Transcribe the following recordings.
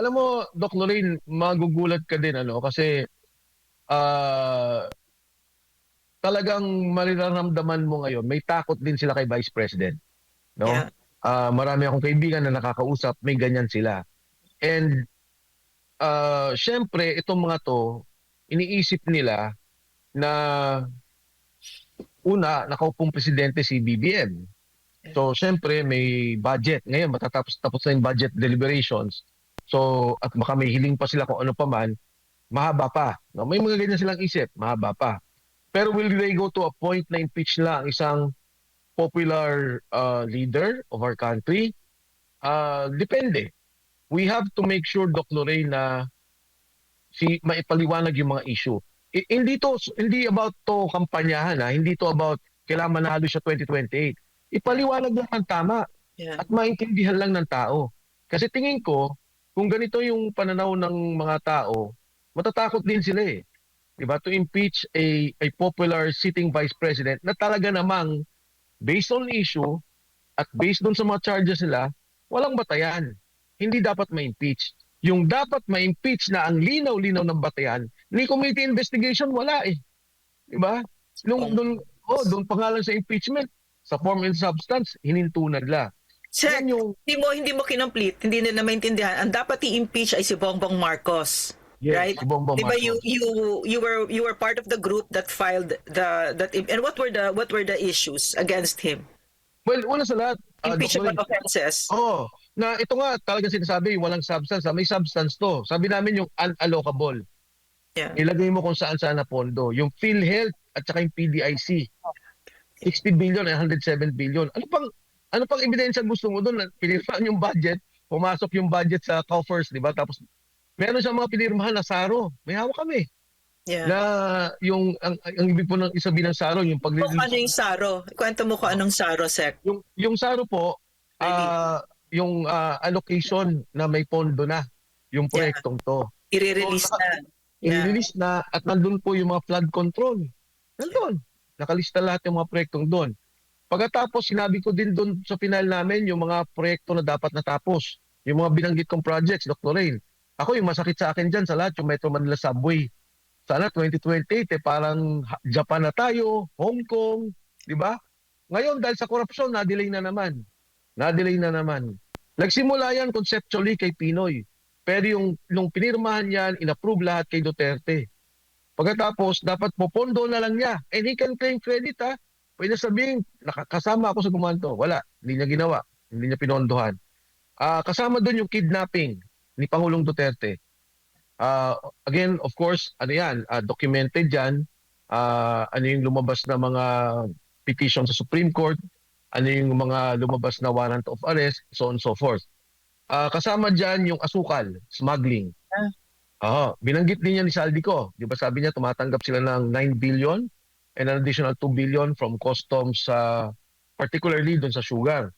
Alam mo, Doc Lorraine, magugulat ka din ano kasi ah, talagang mariraramdaman mo ngayon, may takot din sila kay Vice President, no? Yeah. Marami akong kaibigan na nakakausap, may ganyan sila. And syempre itong mga to, iniisip nila na una, nakaupong presidente si BBM. Yeah. So syempre may budget. Ngayon matatapos na yung budget deliberations. So at baka may hiling pa sila kung ano pa man, mahaba pa. No? May mga ganyan silang isip, mahaba pa. Pero will they go to a point na impeach nila ang isang popular leader of our country? Depende. We have to make sure, Doc Lorraine, na maipaliwanag yung mga issue. Hindi about to kampanyahan, ha? Hindi to about kailangan manalo siya 2028. Ipaliwanag lang ng tama Yeah. at maintindihan lang ng tao. Kasi tingin ko, kung ganito yung pananaw ng mga tao, matatakot din sila eh. Diba? To impeach a popular sitting vice president na talaga namang based on issue at based on sa mga charges nila, walang batayan. Hindi dapat ma-impeach. Yung dapat ma-impeach na ang linaw-linaw ng batayan, ni committee investigation wala eh. Diba? Doon pangalan sa impeachment, sa form and substance, hinintunan nila. Sec, Yan yung, hindi mo kinomplete, hindi nila maintindihan. Ang dapat i-impeach ay si Bongbong Marcos. yes, Right? si Bongbong Diba Marcos. you were part of the group that filed and what were the issues against him? Well, una sa lahat, Impeachable Dr. offenses. Oo, na ito nga talaga sinasabi, walang substance. May substance to. Sabi namin yung unallocable. Yeah. Ilagay mo kung saan-saan na pondo. Yung PhilHealth at saka yung PDIC. 60 billion and 107 billion. Ano pang ebidensya gusto mo doon? Pinirmahan yung budget, pumasok yung budget sa coffers, di ba? Tapos meron siyang mga pinirmahan na SARO. May hawak kami. Yeah. Na yung ang ibig po ng isabi ng SARO, yung Kung ano pag-release. yung SARO? Kwento mo kung anong SARO, Sec. Yung SARO po, Really? yung allocation na may pondo na yung Yeah. proyektong to. I-release So, na. Yeah. i-release na at nandun po yung mga flood control. Nandun. Nakalista lahat yung mga proyektong doon. Pagkatapos, sinabi ko din doon sa final namin yung mga proyekto na dapat natapos. Yung mga binanggit kong projects, Dr. Rain. Ako, yung masakit sa akin dyan sa lahat, yung Metro Manila Subway. Sana 2028, parang Japan na tayo, Hong Kong, di ba? Ngayon, dahil sa korupsyon, na-delay na naman. Na-delay na naman. Nagsimula yan conceptually kay Pinoy. Pero yung pinirmahan yan, inapprove lahat kay Duterte. Pagkatapos, dapat popondo na lang niya. And he can claim credit ha. Pwede sabihin, kasama ako sa gumanto. Wala, hindi niya ginawa. Hindi niya pinondohan. Kasama doon yung kidnapping ni Pangulong Duterte. Again, of course, ano yan, documented yan. Ano yung lumabas na mga petition sa Supreme Court, ano yung mga lumabas na warrant of arrest, so on and so forth. Kasama dyan yung asukal, smuggling. Binanggit din niya ni Saldico. Di ba sabi niya tumatanggap sila ng 9 billion and an additional 2 billion from customs, particularly doon sa sugar.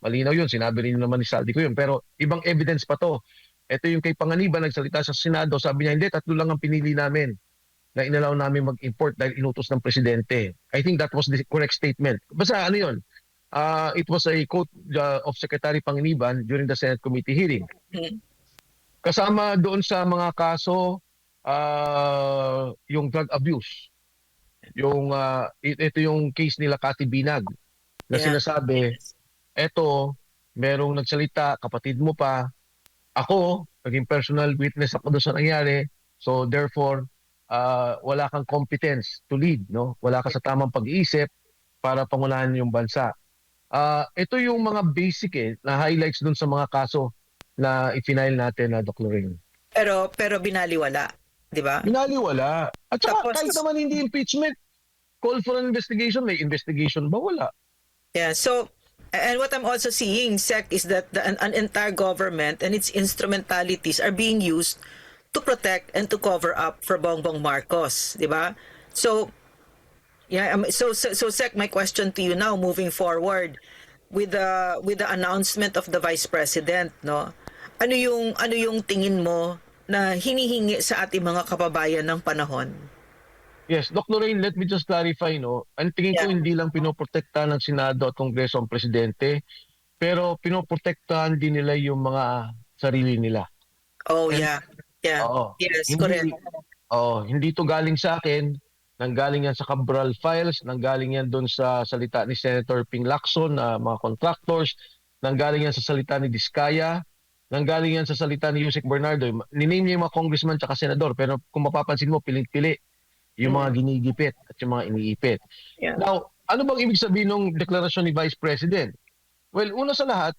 Malinaw yun, sinabi rin naman ni Saldico yun. Pero ibang evidence pa to. Ito yung kay Panganiban, nagsalita sa Senado, sabi niya, hindi, 3 lang ang pinili namin na inalaw namin mag-import dahil inutos ng presidente. I think that was the correct statement. Basta ano yun, it was a quote of Secretary Panganiban during the Senate committee hearing. Kasama doon sa mga kaso, yung drug abuse. Ito yung case nila Cathy Binag na Yeah. sinasabi, eto, merong nagsalita, kapatid mo pa, ako, naging personal witness ako doon sa nangyari, so therefore, wala kang competence to lead, no? Wala ka sa tamang pag-iisip para pangunahan yung bansa. Ito yung mga basic na highlights doon sa mga kaso na i-final natin na Dr. Lorraine. Pero binaliwala, 'di ba? Binaliwala. At saka Tapos, kahit naman hindi impeachment, call for an investigation, may investigation ba? Wala. yeah, so and what I'm also seeing, Sec, is that an entire government and its instrumentalities are being used to protect and to cover up for Bongbong Marcos, 'di ba? So yeah, so Sec, my question to you now moving forward with the announcement of the Vice President, no? Ano yung tingin mo na hinihingi sa ating mga kababayan ng panahon? Yes, Dr. Lorraine, let me just clarify, no? Ang tingin ko Yeah. hindi lang pinoprotekta ng Senado at Kongreso ang presidente, pero pinoprotektahan din nila yung mga sarili nila. Oh, And yeah. Yeah. oo, Yes, correct. hindi hindi 'to galing sa akin, nanggaling yan sa Cabral Files, nanggaling yan do'n sa salita ni Senator Ping Lacson na mga contractors, nanggaling yan sa salita ni Diskaya, nanggaling yan sa salita ni Yusek Bernardo. Ni-name niya yung mga congressman tsaka senador, pero kung mapapansin mo piling-pili yung mga Mm, ginigipit at yung mga iniipit. yeah. Now, ano bang ibig sabihin ng deklarasyon ni Vice President? Well, una sa lahat,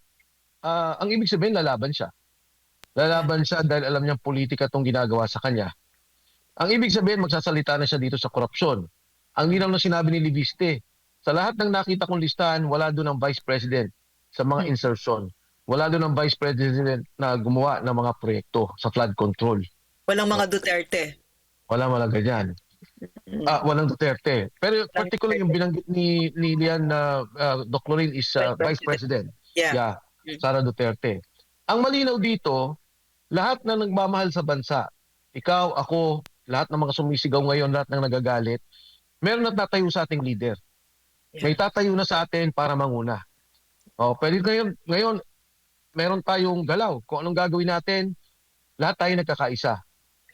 ang ibig sabihin lalaban siya. Yeah. Lalaban siya dahil alam niyang politika 'tong ginagawa sa kanya. Ang ibig sabihin magsasalita na siya dito sa korupsyon. Ang linaw na sinabi ni Libiste, sa lahat ng nakita kong listahan, wala doon ang Vice President sa mga Mm. insertion. Wala doon ang Vice President na gumawa ng mga proyekto sa flood control. Walang mga Duterte. Wala ganyan. Mm. Walang Duterte. Pero Walang particular yung Duterte. binanggit ni Lian na Doc Lorin is Vice Vice President. President. Yeah. Yeah, Mm. Sara Duterte. Ang malinaw dito, lahat na nagmamahal sa bansa, ikaw, ako, lahat ng mga sumisigaw ngayon, lahat ng nagagalit, meron na tatayo sa ating leader. May Yeah. tatayo na sa atin para manguna. Pwede ngayon meron tayong galaw. Kung anong gagawin natin, lahat tayo nagkakaisa.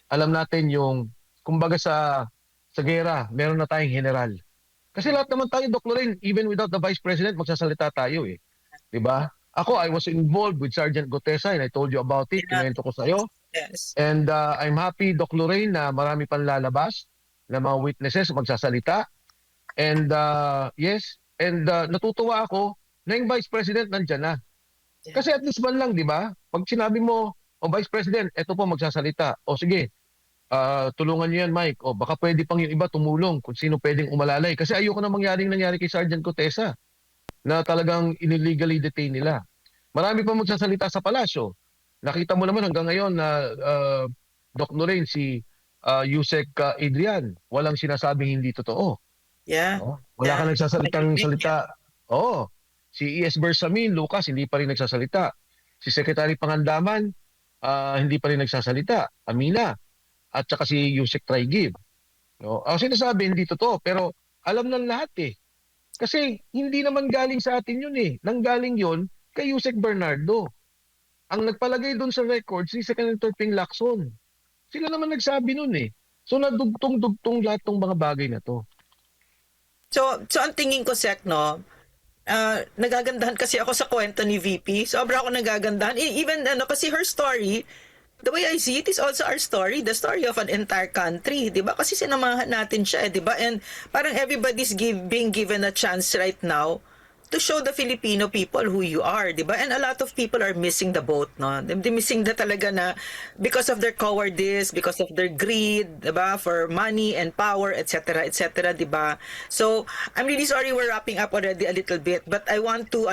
Alam natin yung, kumbaga sa gera, meron na tayong general. Kasi lahat naman tayo, Dr. Lorraine, even without the Vice President, magsasalita tayo eh. 'Di ba? Ako, I was involved with Sergeant Gotesa and I told you about it. Yeah. Kinuwento ko sa'yo. Yes. And I'm happy, Doc Lorraine, na marami pang lalabas na mga witnesses magsasalita. And yes, and natutuwa ako na yung Vice President nandyan na. Yeah. Kasi at least man lang, di ba? Pag sinabi mo, Vice President, eto po magsasalita. Sige, tulungan niyo yan, Mike. Baka pwede pang yung iba tumulong kung sino pwedeng umalalay. Kasi ayoko na mangyaring nangyari kay Sergeant Gotesa na talagang illegally detain nila. Marami pa magsasalita sa palasyo. Nakita mo naman hanggang ngayon na Doc Lorraine, si Yusek Adrian, walang sinasabing hindi totoo. Yeah. Wala Yeah. ka nagsasalitang Yeah. salita. Si E.S. Bersamin, Lucas, hindi pa rin nagsasalita. Si Secretary Pangandaman, hindi pa rin nagsasalita. Amina. At saka si Yusek Traigib. Ang sinasabi, hindi totoo. Pero alam ng lahat eh. Kasi hindi naman galing sa atin yun eh. Nanggaling yun kay Yusek Bernardo. Ang nagpalagay doon sa records si Senator Ping Lacson. Sila naman nagsabi nun eh. So nadugtong-dugtong lahat ng mga bagay na to. So ang tingin ko, Sek, no, nagagandahan kasi ako sa kwento ni VP. Sobra ako nagagandahan. Even, kasi her story, the way I see it is also our story, the story of an entire country, 'di ba? Kasi sinamahan natin siya, 'di ba? And parang everybody's being given a chance right now to show the Filipino people who you are, 'di ba? And a lot of people are missing the boat, no? They're missing the talaga na because of their cowardice, because of their greed, 'di ba? For money and power, etc., etc., 'di ba? So, I'm really sorry we're wrapping up already a little bit, but I want to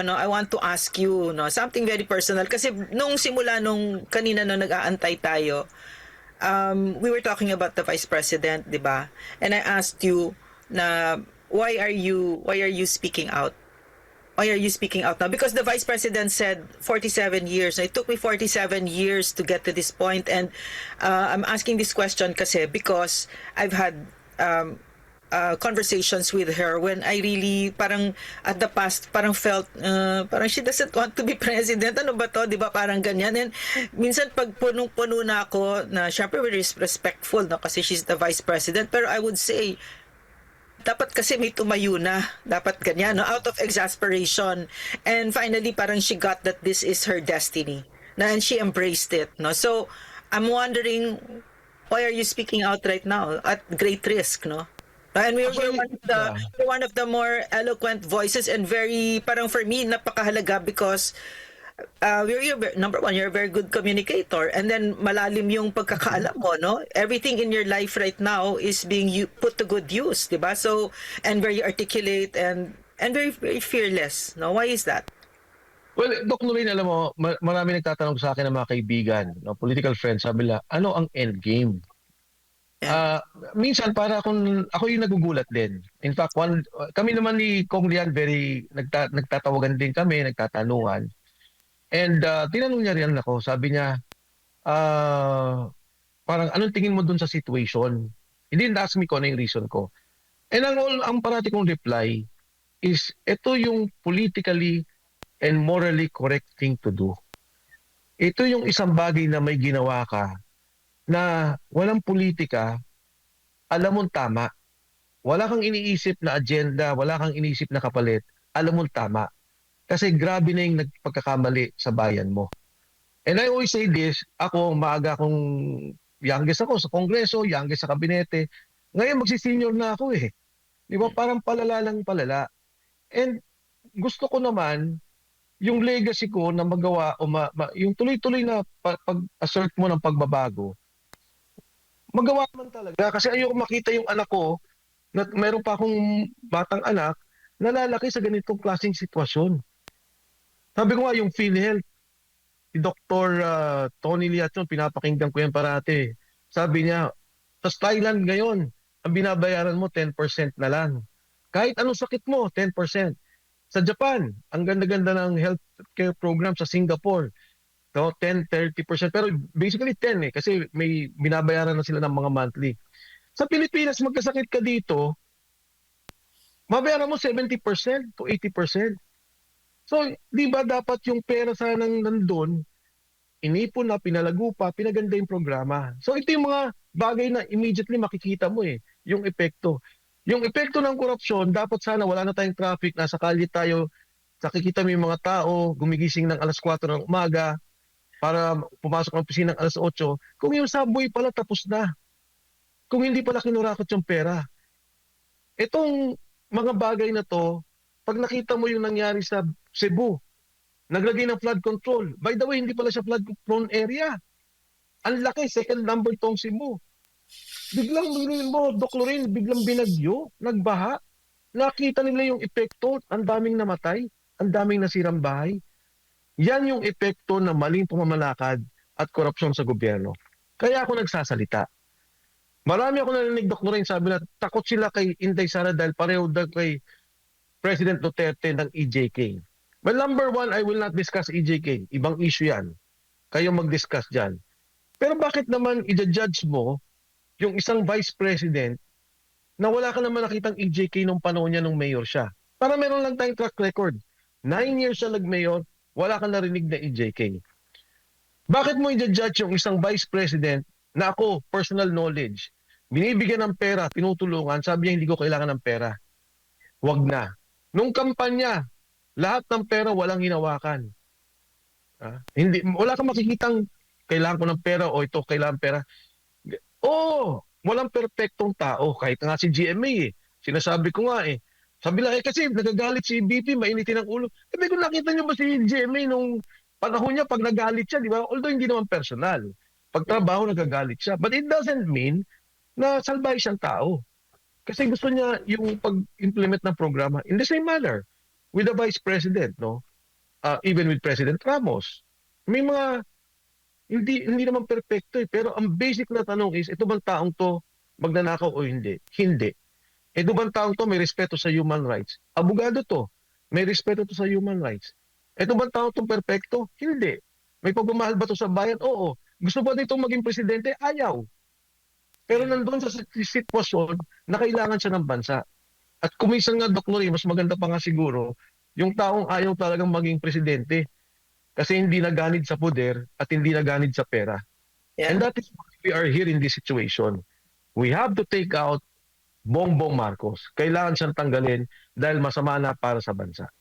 ask you, no, something very personal kasi nung simula nung kanina nung nag-aantay tayo, we were talking about the Vice President, 'di ba? And I asked you na why are you speaking out? Why are you speaking out now? Because the Vice President said 47 years. It took me 47 years to get to this point. And I'm asking this question kasi because I've had conversations with her when I really parang at the past parang felt parang she doesn't want to be president. Ano ba to? Di ba parang ganyan? And minsan pag punong-puno na ako na syempre we're respectful, no? Kasi she's the Vice President. Pero I would say dapat kasi may tumayo na. Dapat ganyan, no? Out of exasperation. And finally, parang she got that this is her destiny. And she embraced it, no? So, I'm wondering, why are you speaking out right now? At great risk, no? And we're one of the more eloquent voices and very, parang for me, napakahalaga because number one, you're a very good communicator, and then malalim yung pagkakaalam mo, no? Everything in your life right now is being put to good use, di ba? So, and very articulate and very, very fearless, no? Why is that? Well, Doc Lorraine, alam mo, marami nagtatanong sa akin ng mga kaibigan, no, political friends, sabi nila, ano ang end game? Yeah. Minsan para ako yung nagugulat din. In fact, kami naman ni Kong Lian very nagtatawagan din kami, nagtatanungan. And tinanong niya rin ako, sabi niya, parang anong tingin mo dun sa situation? He didn't ask me kung ano yung reason ko. And ang parati kong reply is, ito yung politically and morally correct thing to do. Ito yung isang bagay na may ginawa ka na walang politika, alam mong tama. Wala kang iniisip na agenda, wala kang iniisip na kapalit, alam mong tama. Kasi grabe na yung nagpagkakamali sa bayan mo. And I always say this, ako, maaga akong youngest ako sa kongreso, youngest sa kabinete. Ngayon magsisenior na ako eh. Di ba? Parang palala lang palala. And gusto ko naman, yung legacy ko na magawa o yung tuloy-tuloy na pag-assert mo ng pagbabago, magawa man talaga. Kasi ayoko makita yung anak ko na meron pa akong batang anak na lalaki sa ganitong klaseng sitwasyon. Sabi ko nga yung PhilHealth, si Dr. Tony Liaton, pinapakinggan ko yan parati. Sabi niya, sa Thailand ngayon, ang binabayaran mo 10% na lang. Kahit anong sakit mo, 10%. Sa Japan, ang ganda-ganda ng healthcare program sa Singapore, no, 10, 30%. Pero basically 10 kasi may binabayaran na sila ng mga monthly. Sa Pilipinas, magkasakit ka dito, mabayaran mo 70% to 80%. So, di ba dapat yung pera sanang nandun, inipon na, pinalago pa, pinaganda yung programa. So, ito yung mga bagay na immediately makikita mo yung epekto. Yung epekto ng korupsyon, dapat sana wala na tayong traffic, nasa kalye tayo, nakikita mo yung mga tao, gumigising ng alas 4 ng umaga, para pumasok ng opisina ng alas 8, kung yung subway pala tapos na. Kung hindi pala kinurakot yung pera. Itong mga bagay na to, pag nakita mo yung nangyari sa Cebu, naglagay ng flood control. By the way, hindi pala siya flood prone area. Ang laki, second number tong Cebu. Biglang Doc Lorin, biglang binagyo, nagbaha. Nakita nila yung epekto, ang daming namatay, ang daming nasirang bahay. Yan yung epekto ng maling pamamalakad at korupsyon sa gobyerno. Kaya ako nagsasalita. Marami ako narinig, Doc Lorin, sabi na takot sila kay Inday Sara dahil pareho daw kay President Duterte ng EJK. Well, number one, I will not discuss EJK. Ibang issue yan. Kayo mag-discuss dyan. Pero bakit naman i-judge mo yung isang vice president na wala ka naman nakitang EJK nung panahon niya nung mayor siya? Para meron lang tayong track record. 9 years siya nag-mayor, wala ka narinig na EJK. Bakit mo i-judge yung isang vice president na ako, personal knowledge, binibigyan ng pera, tinutulungan, sabi niya hindi ko kailangan ng pera. Wag na. Nung kampanya, lahat ng pera walang hinawakan. Wala kang makikitang kailangan ko ng pera o ito kailangan pera. Walang perpektong tao. Kahit nga si GMA sinasabi ko nga Sabi lang kasi nagagalit si BP, mainitin ang ulo. Sabi ko nakita niyo ba si GMA nung panahon niya pag nagalit siya, di ba? Although hindi naman personal. Pag trabaho nagagalit siya. But it doesn't mean na salbay siyang tao. Kasi gusto niya yung pag-implement ng programa in the same manner with the Vice President, no? Even with President Ramos. May mga hindi naman perpekto pero ang basic na tanong is ito bang taong to magnanakaw o hindi? Hindi. Ito bang taong to may respeto sa human rights? Abogado to, may respeto to sa human rights. Ito bang taong to perpekto? Hindi. May pagmamahal ba to sa bayan? Oo. Gusto ba nitong maging presidente? Ayaw. Pero nandun sa sitwasyon na kailangan siya ng bansa. At kumisan nga, Dr. Nori, mas maganda pa nga siguro, yung taong ayaw talagang maging presidente kasi hindi naganid sa poder at hindi naganid sa pera. Yeah. And that is why we are here in this situation. We have to take out Bongbong Marcos. Kailangan siyang tanggalin dahil masama na para sa bansa.